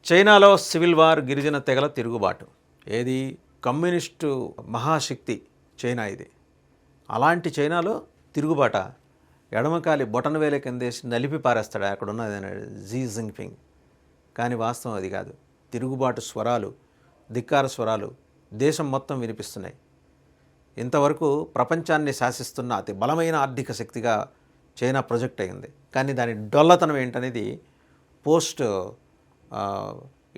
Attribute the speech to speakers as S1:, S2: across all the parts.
S1: చైనాలో civil war, గిరిజన తెగల తిరుగుబాటు. ఏది కమ్యూనిస్టు మహాశక్తి చైనా ఇది. అలాంటి చైనాలో తిరుగుబాట. ఎడమకాలి బొటన వేల కిందేసి నలిపి పారేస్తాడు అక్కడ ఉన్నది జీ జింగ్పింగ్. కానీ వాస్తవం అది కాదు. తిరుగుబాటు స్వరాలు, ధిక్కార స్వరాలు దేశం మొత్తం వినిపిస్తున్నాయి. ఇంతవరకు ప్రపంచాన్ని శాసిస్తున్న అతి బలమైన ఆర్థిక శక్తిగా చైనా ప్రొజెక్ట్ అయింది. కానీ దాని డొల్లతనం ఏంటనేది పోస్ట్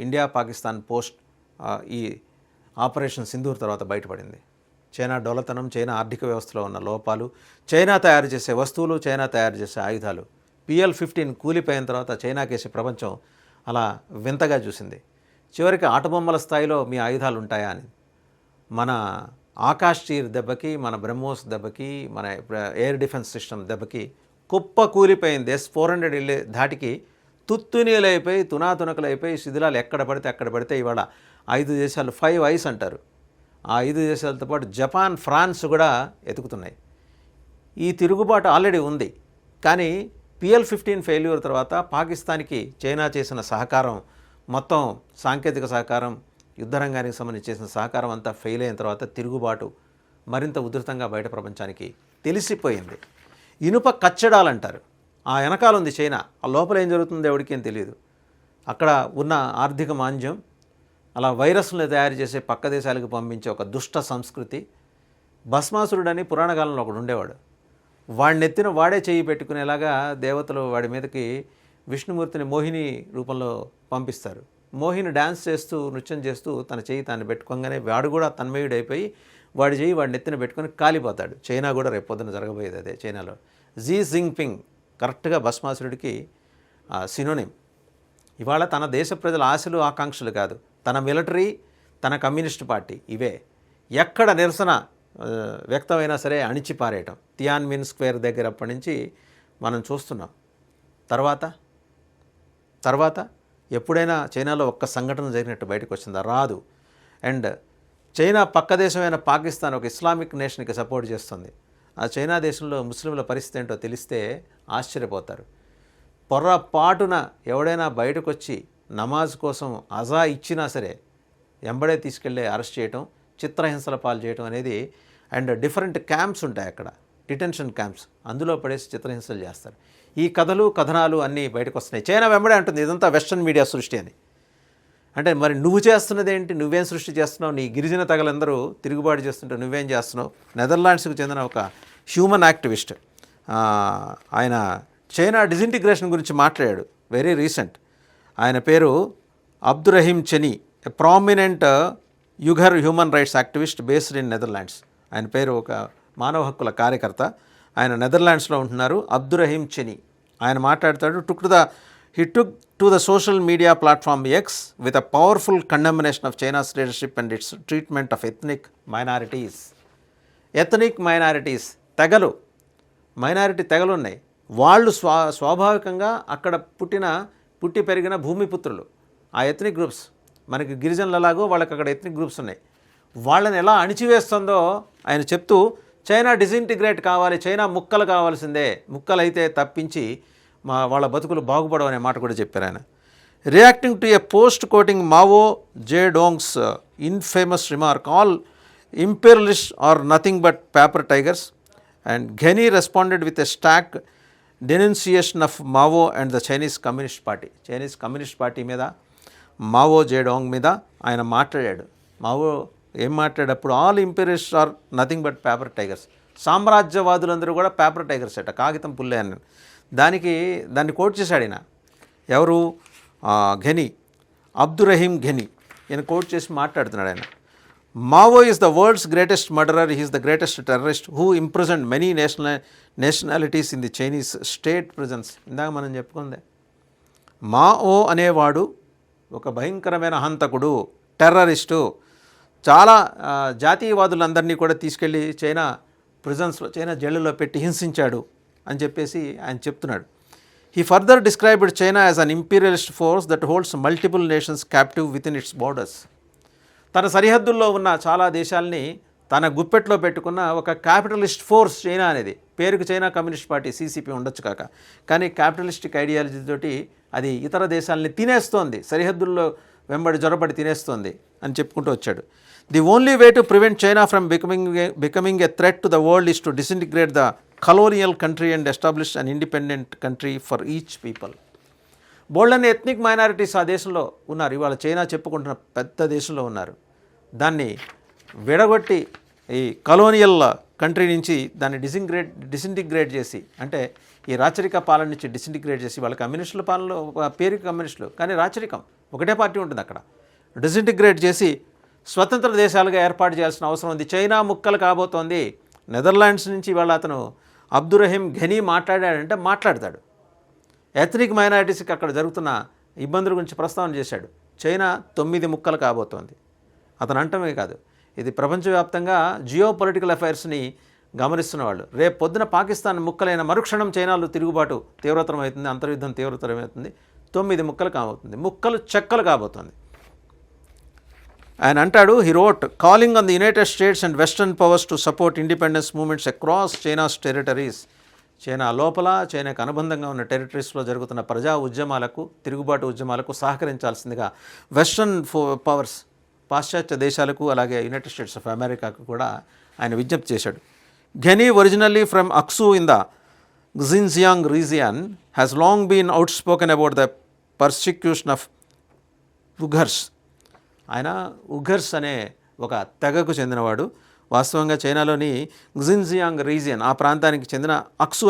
S1: ఇండియా పాకిస్తాన్ పోస్ట్ ఈ ఆపరేషన్ సింధూర్ తర్వాత బయటపడింది. చైనా డొల్లతనం, చైనా ఆర్థిక వ్యవస్థలో ఉన్న లోపాలు, చైనా తయారు చేసే వస్తువులు, చైనా తయారు చేసే ఆయుధాలు. PL-15 కూలిపోయిన తర్వాత చైనాకేసి ప్రపంచం అలా వింతగా చూసింది. చివరికి ఆటబొమ్మల స్థాయిలో మీ ఆయుధాలు ఉంటాయా అని. మన ఆకాష్ తీర్ దెబ్బకి, మన బ్రహ్మోస్ దెబ్బకి, మన ఎయిర్ డిఫెన్స్ సిస్టమ్ దెబ్బకి కుప్ప కూలిపోయింది. S-400 ధాటికి తుత్తునీలైపోయి, తునాతునకలైపోయి, శిథిలాలు ఎక్కడ పడితే ఇవాళ 5 దేశాలు 5 ఐస్ అంటారు. ఆ 5 దేశాలతో పాటు జపాన్, ఫ్రాన్స్ కూడా ఎతుకుతున్నాయి. ఈ తిరుగుబాటు ఆల్రెడీ ఉంది. కానీ PL-15 ఫెయిల్యూర్ తర్వాత పాకిస్తాన్కి చైనా చేసిన సహకారం, మొత్తం సాంకేతిక సహకారం, యుద్ధరంగానికి సంబంధించి చేసిన సహకారం అంతా ఫెయిల్ అయిన తర్వాత తిరుగుబాటు మరింత ఉధృతంగా బయట ప్రపంచానికి తెలిసిపోయింది. ఇనుప కచ్చడాలంటారు. ఆ వెనకాల ఉంది చైనా. ఆ లోపల ఏం జరుగుతుందో ఎవరికి ఏం తెలియదు. అక్కడ ఉన్న ఆర్థిక మాంద్యం, అలా వైరస్లను తయారు చేసే పక్క దేశాలకు పంపించే ఒక దుష్ట సంస్కృతి. భస్మాసురుడని పురాణకాలంలో ఒకడు ఉండేవాడు. వాడిని ఎత్తిన వాడే చేయి పెట్టుకునేలాగా దేవతలు వాడి మీదకి విష్ణుమూర్తిని మోహిని రూపంలో పంపిస్తారు. మోహిని డ్యాన్స్ చేస్తూ, నృత్యం చేస్తూ తన చేయి తాను పెట్టుకోగానే వాడు కూడా తన్మయుడైపోయి వాడి చేయి వాడిని ఎత్తిన పెట్టుకొని కాలిపోతాడు. చైనా కూడా రేపు పొద్దున జరగబోయేది అదే. చైనాలో జీ జింగ్పింగ్ కరెక్ట్గా భస్మాసురుడికి సినోనిమ్. ఇవాళ తన దేశ ప్రజల ఆశలు, ఆకాంక్షలు కాదు, తన మిలిటరీ, తన కమ్యూనిస్ట్ పార్టీ, ఇవే ఎక్కడ నిరసన వ్యక్తమైనా సరే అణిచిపారేయటం. తియాన్మిన్ స్క్వేర్ దగ్గర అప్పటి నుంచి మనం చూస్తున్నాం. తర్వాత ఎప్పుడైనా చైనాలో ఒక్క సంఘటన జరిగినట్టు బయటకు వచ్చిందా? రాదు. అండ్ చైనా పక్క దేశమైన పాకిస్తాన్ ఒక ఇస్లామిక్ నేషన్కి సపోర్ట్ చేస్తుంది. ఆ చైనా దేశంలో ముస్లింల పరిస్థితి ఏంటో తెలిస్తే ఆశ్చర్యపోతారు. పొర్రపాటున ఎవడైనా బయటకు వచ్చి నమాజ్ కోసం అజా ఇచ్చినా సరే ఎంబడే తీసుకెళ్ళి అరెస్ట్ చేయటం, చిత్రహింసల పాలు చేయటం అనేది. అండ్ డిఫరెంట్ క్యాంప్స్ ఉంటాయి అక్కడ, డిటెన్షన్ క్యాంప్స్, అందులో పడేసి చిత్రహింసలు చేస్తారు. ఈ కథలు, కథనాలు అన్నీ బయటకు వస్తున్నాయి. చైనా వెంబడే అంటుంది ఇదంతా వెస్ట్రన్ మీడియా సృష్టి అని. అంటే మరి నువ్వు చేస్తున్నది ఏంటి? నువ్వేం సృష్టి చేస్తున్నావు? నీ గిరిజన తెగలందరూ తిరుగుబాటు చేస్తుంటే నువ్వేం చేస్తున్నావు? నెదర్లాండ్స్కి చెందిన ఒక హ్యూమన్ యాక్టివిస్ట్ ఆయన చైనా డిజింటిగ్రేషన్ గురించి మాట్లాడాడు. Very recent. ఆయన పేరు Abdurehim Gheni, a prominent Uyghur human rights activist based in Netherlands. ఆయన పేరు ఒక మానవ హక్కుల కార్యకర్త. ఆయన నెదర్లాండ్స్లో ఉంటున్నారు. Abdurehim Gheni. ఆయన మాట్లాడతాడు. He took to the social media platform X with a powerful condemnation of China's leadership and its treatment of ethnic minorities. Ethnic minorities, తెగలు, మైనారిటీ తెగలు ఉన్నాయి. వాళ్ళు స్వాభావికంగా అక్కడ పుట్టి పెరిగిన భూమిపుత్రులు. ఆ ఎథ్నిక్ గ్రూప్స్ మనకి గిరిజనులలాగో వాళ్ళకి అక్కడ ఎథ్నిక్ గ్రూప్స్ ఉన్నాయి. వాళ్ళని ఎలా అణిచివేస్తుందో ఆయన చెప్తూ, చైనా డిజింటిగ్రేట్ కావాలి, చైనా ముక్కలు కావాల్సిందే, ముక్కలైతే తప్పించి వాళ్ళ బతుకులు బాగుపడవు అనే మాట కూడా చెప్పారు ఆయన. Reacting to a post quoting Mao Zedong's infamous remark, all imperialist are nothing but paper tigers, and Gheni responded with a stock denunciation of Mao and the Chinese communist party. Chinese communist party మీద, Mao Zedong మీద ఆయన మాట్లాడాడు. Mao ఏం మాట్లాడేటప్పుడు all imperialist are nothing but paper tigers, సామ్రాజ్యవాదులందరూ కూడా paper tigers అట, కాగితం పుల్లే అని. దాన్ని కోట్ చేశాడు ఆయన. ఎవరు? ఘెనీ, అబ్దురహీం ఘెనీ. ఈయన కోట్ చేసి మాట్లాడుతున్నాడు ఆయన. Mao is the world's greatest murderer, he is the greatest terrorist who imprisoned many nationalities in the Chinese state prisons. ఇందాక మనం చెప్పుకుందే, మావో అనేవాడు ఒక భయంకరమైన హంతకుడు, టెర్రరిస్టు. చాలా జాతీయవాదులందరినీ కూడా తీసుకెళ్ళి చైనా ప్రిజన్స్లో, చైనా జైళ్ళలో పెట్టి హింసించాడు అని చెప్పేసి ఆయన చెప్తున్నాడు. He further described China as an imperialist force that holds multiple nations captive within its borders. తన సరిహద్దుల్లో ఉన్న చాలా దేశాలని తన గుప్పెట్లో పెట్టుకున్న ఒక క్యాపిటలిస్ట్ ఫోర్స్ చైనా అనేది. పేరుకు చైనా కమ్యూనిస్ట్ పార్టీ CCP ఉండొచ్చు కాక, కానీ క్యాపిటలిస్టిక్ ఐడియాలజీ తోటి అది ఇతర దేశాలని తినేస్తోంది, సరిహద్దుల్లో వెంబడి జొరబడి తినేస్తోంది అని చెప్పుకుంటూ వచ్చాడు. The only way to prevent China from becoming a threat to the world is to disintegrate the colonial country and establish an independent country for each people. బోల్డన్ ఎథ్నిక్ మైనారిటీస్ ఆ దేశంలో ఉన్నారు. ఇవాళ చైనా చెప్పుకుంటున్న పెద్ద దేశంలో ఉన్నారు. దాన్ని విడగొట్టి ఈ కలోనియల్ కంట్రీ నుంచి దాన్ని డిసింటిగ్రేట్ చేసి, అంటే ఈ రాచరిక పాలన నుంచి డిసింటిగ్రేట్ చేసి, వాళ్ళ కమ్యూనిస్టుల పాలనలో పేరుకి కమ్యూనిస్టులు కానీ రాచరికం ఒకటే పార్టీ ఉంటుంది అక్కడ, డిసింటిగ్రేట్ చేసి స్వతంత్ర దేశాలుగా ఏర్పాటు చేయాల్సిన అవసరం ఉంది. చైనా ముక్కలు కాబోతోంది. నెదర్లాండ్స్ నుంచి వాళ్ళ అతను అబ్దురహీం ఘనీ మాట్లాడాడంటే మాట్లాడతాడు. ఎథ్నిక్ మైనారిటీస్కి అక్కడ జరుగుతున్న ఇబ్బందుల గురించి ప్రస్తావన చేశాడు. చైనా 9 ముక్కలు కాబోతోంది. అతను అంటమే కాదు, ఇది ప్రపంచవ్యాప్తంగా జియో పొలిటికల్ అఫైర్స్ని గమనిస్తున్న వాళ్ళు. రేపు పొద్దున పాకిస్తాన్ ముక్కలైన మరుక్షణం చైనాలో తిరుగుబాటు తీవ్రతరమవుతుంది, అంతర్యుద్ధం తీవ్రతరమవుతుంది. 9 ముక్కలు కాబోతుంది, ముక్కలు చెక్కలు కాబోతుంది. ఆయన అంటాడు, he wrote calling on the United states and western powers to support independence movements across China's territories. China లోపల, చైనాకు అనుబంధంగా ఉన్న టెరిటరీస్లో జరుగుతున్న ప్రజా ఉద్యమాలకు, తిరుగుబాటు ఉద్యమాలకు సహకరించాల్సిందిగా వెస్టర్న్ పవర్స్, పాశ్చాత్య దేశాలకు, అలాగే యునైటెడ్ స్టేట్స్ ఆఫ్ అమెరికాకు కూడా ఆయన విజ్ఞప్తి చేశాడు. ఘనీ originally from అక్సు in the Xinjiang region has long been outspoken about the persecution of Uyghurs. ఆయన ఉఘర్స్ అనే ఒక తెగకు చెందినవాడు. వాస్తవంగా చైనాలోని Xinjiang రీజియన్, ఆ ప్రాంతానికి చెందిన అక్సు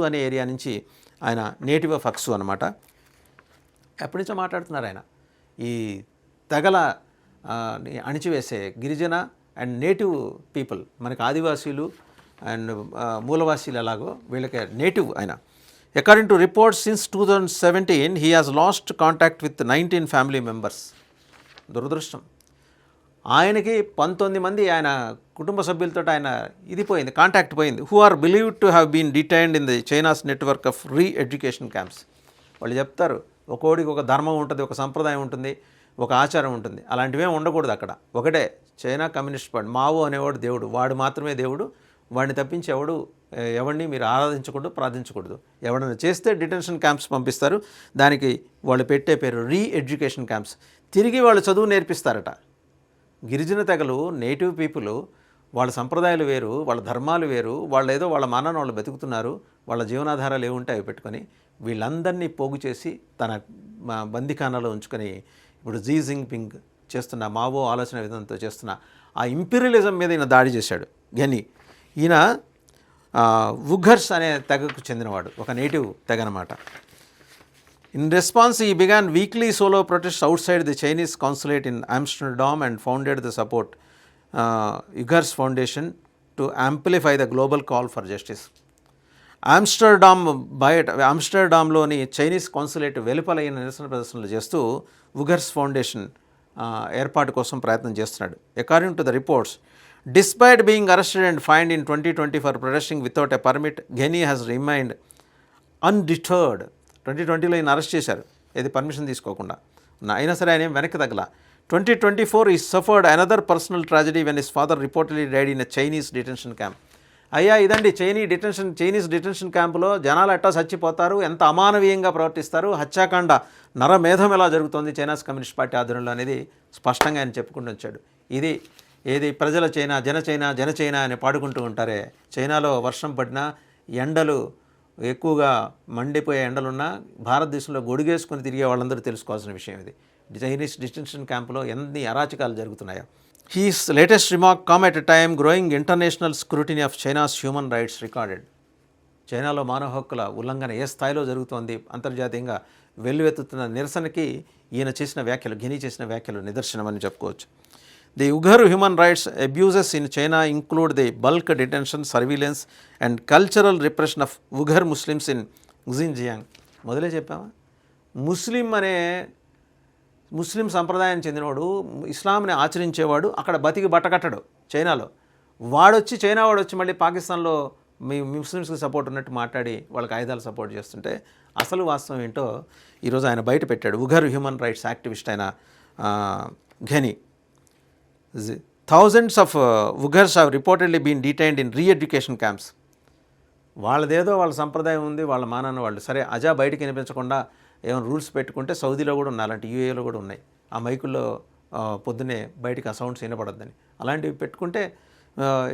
S1: అనే ఏరియా నుంచి ఆయన నేటివ్ ఆఫ్ అక్సు అనమాట. ఎప్పటి నుంచో మాట్లాడుతున్నారు ఆయన. ఈ తెగల అణిచివేసే గిరిజన అండ్ నేటివ్ పీపుల్, మనకి ఆదివాసీలు అండ్ మూలవాసీలు ఎలాగో వీళ్ళకి నేటివ్ ఆయన. According to reports since 2017 he has last contact with 19 family members. దురదృష్టం, ఆయనకి 19 మంది ఆయన కుటుంబ సభ్యులతో ఆయన ఇది పోయింది, కాంటాక్ట్ పోయింది. Who are believed to have been detained in the China's network of re education camps. వాళ్ళు చెప్తారు, ఒక్కోడికి ఒక ధర్మం ఉంటుంది, ఒక సంప్రదాయం ఉంటుంది, ఒక ఆచారం ఉంటుంది. అలాంటివే ఉండకూడదు అక్కడ. ఒకటే చైనా కమ్యూనిస్ట్ పార్టీ, మావో అనేవాడు దేవుడు, వాడు మాత్రమే దేవుడు, వాడిని తప్పించి ఎవరిని మీరు ఆరాధించకూడదు, ప్రార్థించకూడదు. ఎవరైనా చేస్తే డిటెన్షన్ క్యాంప్స్ పంపిస్తారు. దానికి వాళ్ళు పెట్టే పేరు రీ ఎడ్యుకేషన్ క్యాంప్స్. తిరిగి వాళ్ళు చదువు నేర్పిస్తారట. గిరిజన తెగలు, నేటివ్ పీపుల్, వాళ్ళ సంప్రదాయాలు వేరు, వాళ్ళ ధర్మాలు వేరు, వాళ్ళు ఏదో వాళ్ళ మానాన్ని వాళ్ళు బతుకుతున్నారు, వాళ్ళ జీవనాధారాలు ఏముంటాయి అవి పెట్టుకొని వీళ్ళందరినీ పోగు చేసి తన బందిఖానాలో ఉంచుకొని ఇప్పుడు జీ జిన్పింగ్ చేస్తున్న మావో ఆలోచన విధానంతో చేస్తున్న ఆ ఇంపీరియలిజం మీద ఈయన దాడి చేశాడు ఘనీ. ఈయన ఉఘర్స్ అనే తెగకు చెందినవాడు, ఒక నేటివ్ తెగ అనమాట. In response he began weekly solo protest outside the Chinese consulate in Amsterdam and founded the support Uyghurs foundation to amplify the global call for justice. ఆమ్స్టర్డామ్లోని చైనీస్ కాన్సులేట్ వెలుపలైన నిరసన ప్రదర్శనలు చేస్తూ ఉఘర్స్ ఫౌండేషన్ ఏర్పాటు కోసం ప్రయత్నం చేస్తున్నాడు. According to the reports, despite being arrested and fined in 2020 for protesting without a permit, Gheni has remained undeterred. 2020లో ఈయన అరెస్ట్ చేశారు, ఏది పర్మిషన్ తీసుకోకుండా. అయినా సరే ఆయన ఏం వెనక్కి తగ్గల. 2024 ఈ suffered another personal tragedy when his father reportedly died in a Chinese detention camp. అయ్యా ఇదండి చైనీస్ డిటెన్షన్ క్యాంపులో జనాలు ఎట్టా చచ్చిపోతారు, ఎంత అమానవీయంగా ప్రవర్తిస్తారు, హత్యాకాండ నరమేధం ఎలా జరుగుతోంది చైనాస్ కమ్యూనిస్ట్ పార్టీ ఆధ్వర్యంలో అనేది స్పష్టంగా ఆయన చెప్పుకుంటూ వచ్చాడు. ఇది ఏది ప్రజల చైనా, జన చైనా అని పాడుకుంటూ ఉంటారే, చైనాలో వర్షం పడినా, ఎండలు ఎక్కువగా మండిపోయే ఎండలున్నా భారతదేశంలో గొడుగేసుకొని తిరిగే వాళ్ళందరూ తెలుసుకోవాల్సిన విషయం ఇది. చైనీస్ డిటెన్షన్ క్యాంపులో ఎన్ని అరాచకాలు జరుగుతున్నాయో. His latest remark come at a time growing international scrutiny of China's human rights recorded. చైనాలో మానవ హక్కుల ఉల్లంఘన ఏ స్థాయిలో జరుగుతోంది, అంతర్జాతీయంగా వెల్లువెత్తుతున్న నిరసనకి ఈయన చేసిన వ్యాఖ్యలు, ఘనీ చేసిన వ్యాఖ్యలు నిదర్శనమని చెప్పుకోవచ్చు. The Uyghur human rights abuses in China include the bulk detention, surveillance and cultural repression of Uyghur Muslims in Xinjiang. మొదలే చెప్పామా, ముస్లిం సంప్రదాయానికి చెందినవాడు, ఇస్లాంని ఆచరించేవాడు అక్కడ బతికి బట్టకట్టడు చైనాలో. చైనా వాడు వచ్చి మళ్ళీ పాకిస్తాన్లో మీ ముస్లిమ్స్కి సపోర్ట్ ఉన్నట్టు మాట్లాడి వాళ్ళకి ఆయుధాలు సపోర్ట్ చేస్తుంటే అసలు వాస్తవం ఏంటో ఈరోజు ఆయన బయట పెట్టాడు. ఉఘర్ హ్యూమన్ రైట్స్ యాక్టివిస్ట్ అయిన ఘనీ. Thousands of ఉఘర్స్ have reportedly been detained in re-education camps. వాళ్ళదేదో వాళ్ళ సంప్రదాయం ఉంది, వాళ్ళ మానాన్ని వాళ్ళు సరే అజా బయటికి వినిపించకుండా ఏమైనా రూల్స్ పెట్టుకుంటే సౌదీలో కూడా ఉన్నాయి, అలాంటి యూఏలో కూడా ఉన్నాయి. ఆ మైకుల్లో పొద్దున్నే బయటికి ఆ సౌండ్స్ వినపడద్దని అలాంటివి పెట్టుకుంటే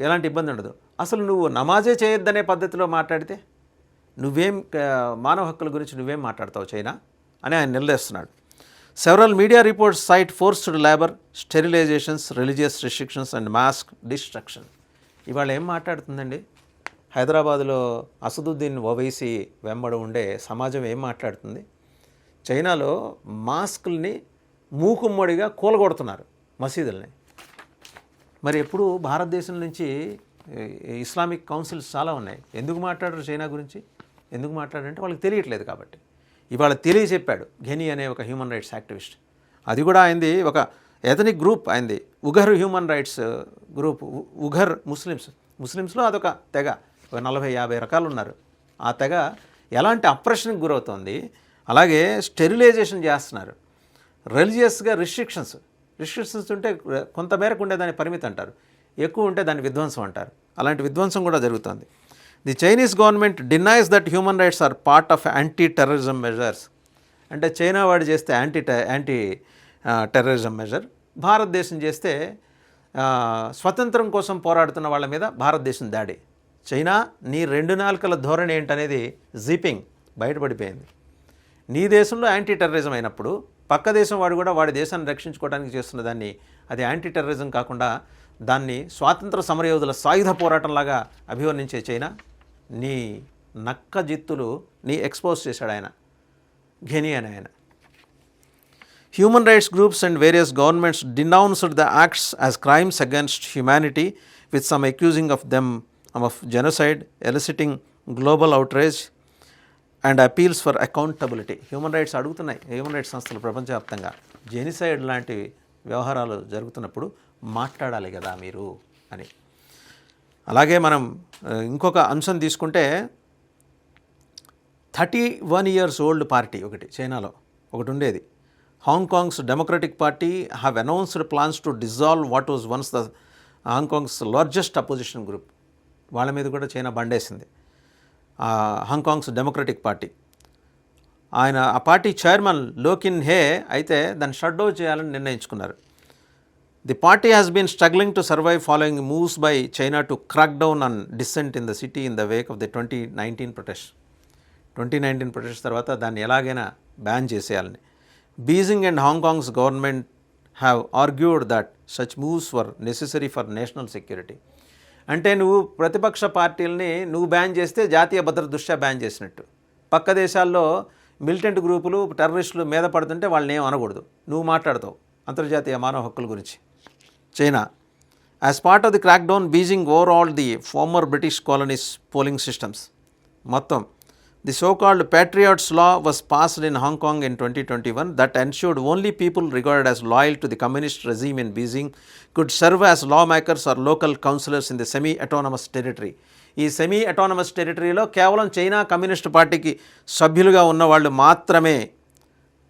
S1: ఎలాంటి ఇబ్బంది ఉండదు. అసలు నువ్వు నమాజే చేయొద్దనే పద్ధతిలో మాట్లాడితే నువ్వేం మానవ హక్కుల గురించి నువ్వేం మాట్లాడతావు చైనా అని ఆయన నిలదీస్తున్నాడు. Several media reports cite forced labour, sterilisations, religious restrictions and mosque destruction. ఇవాళ ఏం మాట్లాడుతుందండి? హైదరాబాదులో అసదుద్దీన్ ఓవైసీ వెంబడి ఉండే సమాజం ఏం మాట్లాడుతుంది? చైనాలో మాస్కుల్ని మూకుమ్మడిగా కూలగొడుతున్నారు మసీదుల్ని. మరి ఎప్పుడు భారతదేశం నుంచి ఇస్లామిక్ కౌన్సిల్స్ చాలా ఉన్నాయి. ఎందుకు మాట్లాడరు చైనా గురించి? ఎందుకు మాట్లాడారంటే వాళ్ళకి తెలియట్లేదు కాబట్టి. ఇవాళ తెలియచెప్పాడు ఘెనీ అనే ఒక హ్యూమన్ రైట్స్ యాక్టివిస్ట్. అది కూడా అయింది ఒక ఎథనిక్ గ్రూప్ అయింది, ఉఘర్ హ్యూమన్ రైట్స్ గ్రూప్. ఉఘర్ ముస్లిమ్స్లో అదొక తెగ, ఒక 40-50 రకాలు ఉన్నారు. ఆ తెగ ఎలాంటి అప్రెషన్కి గురవుతోంది. అలాగే స్టెరిలైజేషన్ చేస్తున్నారు. రిలీజియస్గా రిస్ట్రిక్షన్స్ ఉంటే కొంతమేరకు ఉండేదాన్ని పరిమితి అంటారు, ఎక్కువ ఉంటే దాన్ని విధ్వంసం అంటారు. అలాంటి విధ్వంసం కూడా జరుగుతుంది. The Chinese government denies that human rights are part of anti terrorism measures. అంటే చైనా వాడు చేస్తే యాంటీ టెర్రరిజం మెజర్, భారతదేశం చేస్తే స్వతంత్రం కోసం పోరాడుతున్న వాళ్ళ మీద భారతదేశం దాడి. చైనా నీ 2 నాలుకల ధోరణి ఏంటనేది జిపింగ్ బయటపడిపోయింది. నీ దేశంలో యాంటీ టెర్రరిజం అయినప్పుడు పక్క దేశం వాడు కూడా వాడి దేశాన్ని రక్షించుకోవడానికి చేస్తున్న దాన్ని అది యాంటీ టెర్రరిజం కాకుండా దాన్ని స్వాతంత్ర సమరయోధుల సాయుధ పోరాటంలాగా అభివర్ణించే చైనా నీ నక్క జిత్తులు నీ ఎక్స్పోజ్ చేశాడు ఆయన, ఘెనీ అని ఆయన. Human rights groups and various governments డినౌన్స్డ్ the acts as crimes against humanity with some accusing of them of genocide, ఎలిసిటింగ్ global outrage and appeals for accountability. Human rights అడుగుతున్నాయి, human rights సంస్థలు ప్రపంచవ్యాప్తంగా జెనిసైడ్ లాంటి వ్యవహారాలు జరుగుతున్నప్పుడు మాట్లాడాలి కదా మీరు అని. అలాగే మనం ఇంకొక అంశం తీసుకుంటే 31 years old పార్టీ ఒకటి చైనాలో ఒకటి ఉండేది, Hong Kong's democratic party have announced plans to dissolve what was once the Hong Kong's largest opposition group. వాళ్ళ మీద కూడా చైనా బండేసింది. హాంకాంగ్స్ డెమోక్రటిక్ పార్టీ ఆయన ఆ పార్టీ చైర్మన్ లో కిన్ హే అయితే దాన్ని షట్ డౌన్ చేయాలని నిర్ణయించుకున్నారు. The party has been struggling to survive following moves by China to crack down on dissent in the city in the wake of the 2019 protest. 2019 protest తర్వాత దాన్ని ఎలాగైనా బ్యాన్ చేసేయాలని. Beijing and Hong Kong's government have argued that such moves were necessary for national security. అంటే నువ్వు ప్రతిపక్ష పార్టీలని నువ్వు ban చేస్తే జాతీయ భద్రత దృష్ట్యా బ్యాన్ చేసినట్టు. పక్క దేశాల్లో మిలిటెంట్ గ్రూపులు టెర్రరిస్టులు మీద పడుతుంటే వాళ్ళని ఏం అనకూడదు, నువ్వు మాట్లాడతావు అంతర్జాతీయ మానవ హక్కుల గురించి. China as part of the crack down Beijing overall the former British colonies polling systems మొత్తం. The so called Patriots Law was passed in Hong Kong in 2021 that ensured only people regarded as loyal to the communist regime in Beijing could serve as lawmakers or local councillors in the semi-autonomous territory. ఈ semi autonomous టెరిటరీలో కేవలం China communist పార్టీకి సభ్యులుగా ఉన్న వాళ్ళు మాత్రమే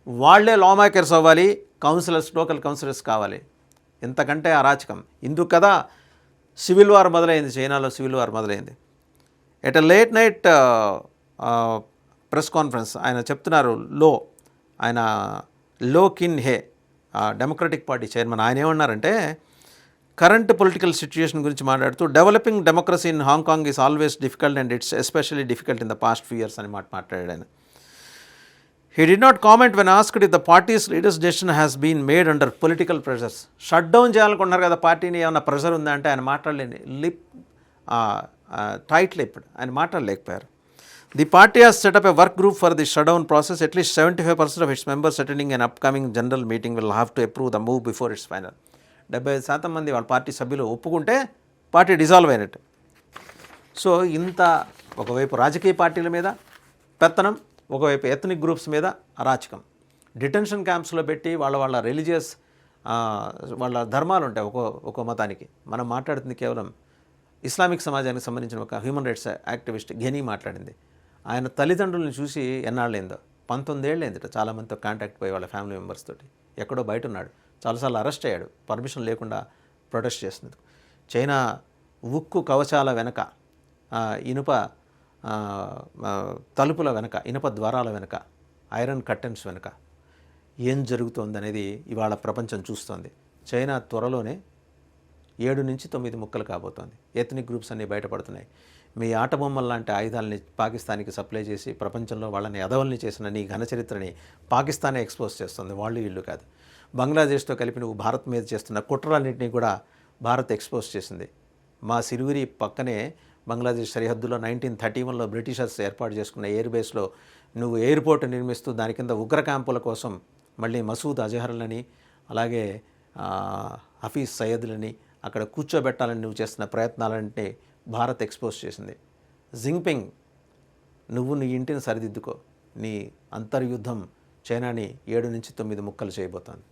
S1: వాళ్లే లా makers అవ్వాలి, counsellors local counsellors కావాలి. ఇంతకంటే అరాచకం. ఇందుకు కదా సివిల్ వార్ మొదలైంది, చైనాలో సివిల్ వార్ మొదలైంది. At a late night press conference ఆయన చెప్తున్నారు, ఆయన లో కిన్ హే డెమోక్రటిక్ పార్టీ చైర్మన్, ఆయన ఏమన్నారంటే కరెంట్ పొలిటికల్ సిచ్యుయేషన్ గురించి మాట్లాడుతూ developing democracy in Hong Kong is always difficult and it's especially difficult in the past few years అని మాట్లాడాడు ఆయన. He did not comment when asked if the party's latest decision has been made under political pressures. Shut down చేయాలనుకున్నారు కదా పార్టీని, ఏమన్నా pressure ఉందా అంటే ఆయన మాట్లాడలేని టైట్ లిప్డ్, ఆయన మాట్లాడలేకపోయారు. The party has set up a work group for the shutdown process. At least 75% of its members attending an upcoming general meeting will have to approve the move before it's final. 75% మంది వాళ్ళ party సభ్యులు ఒప్పుకుంటే party dissolve అయినట్టు. So ఇంత ఒకవైపు రాజకీయ పార్టీల మీద పెత్తనం, ఒకవైపు ఎథనిక్ గ్రూప్స్ మీద అరాచకం. డిటెన్షన్ క్యాంప్స్లో పెట్టి వాళ్ళ రిలీజియస్ వాళ్ళ ధర్మాలు ఉంటాయి ఒక్కో మతానికి. మనం మాట్లాడుతుంది కేవలం ఇస్లామిక్ సమాజానికి సంబంధించిన ఒక హ్యూమన్ రైట్స్ యాక్టివిస్ట్ ఘెనీ మాట్లాడింది. ఆయన తల్లిదండ్రులను చూసి ఎన్నాళ్ళైందో, 19 ఏళ్ళైందిట చాలామందితో కాంటాక్ట్ పోయి వాళ్ళ ఫ్యామిలీ మెంబర్స్ తోటి. ఎక్కడో బయట ఉన్నాడు, చాలాసార్లు అరెస్ట్ అయ్యాడు, పర్మిషన్ లేకుండా ప్రొటెస్ట్ చేస్తుంది. చైనా ఉక్కు కవచాల వెనక, ఇనుప తలుపుల వెనక, ఇనుప ద్వారాల వెనక, ఐరన్ కర్టెన్స్ వెనక ఏం జరుగుతోందనేది ఇవాళ ప్రపంచం చూస్తోంది. చైనా త్వరలోనే 7 నుంచి 9 ముక్కలు కాబోతోంది. ఎథనిక్ గ్రూప్స్ అన్నీ బయటపడుతున్నాయి. మీ ఆట బొమ్మల లాంటి ఆయుధాలని పాకిస్తాన్కి సప్లై చేసి ప్రపంచంలో వాళ్ళని ఎదవల్ని చేసిన నీ ఘన చరిత్రని పాకిస్తానే ఎక్స్పోజ్ చేస్తుంది, వాళ్ళు ఇల్లు కాదు. బంగ్లాదేశ్తో కలిపి నువ్వు భారత్ మీద చేస్తున్న కుట్రలన్నింటినీ కూడా భారత్ ఎక్స్పోజ్ చేసింది. మా సిలిగురి పక్కనే బంగ్లాదేశ్ సరిహద్దులో 1931లో బ్రిటిషర్స్ ఏర్పాటు చేసుకున్న ఎయిర్ బేస్లో నువ్వు ఎయిర్పోర్ట్ నిర్మిస్తూ దాని కింద ఉగ్ర క్యాంపుల కోసం మళ్ళీ మసూద్ అజహర్లని అలాగే హఫీజ్ సయ్యద్లని అక్కడ కూర్చోబెట్టాలని నువ్వు చేస్తున్న ప్రయత్నాలంటే భారత్ ఎక్స్పోజ్ చేసింది. జింగ్పింగ్, నువ్వు నీ ఇంటిని సరిదిద్దుకో, నీ అంతర్యుద్ధం చైనాని 7 నుంచి 9 ముక్కలు చేయబోతోంది.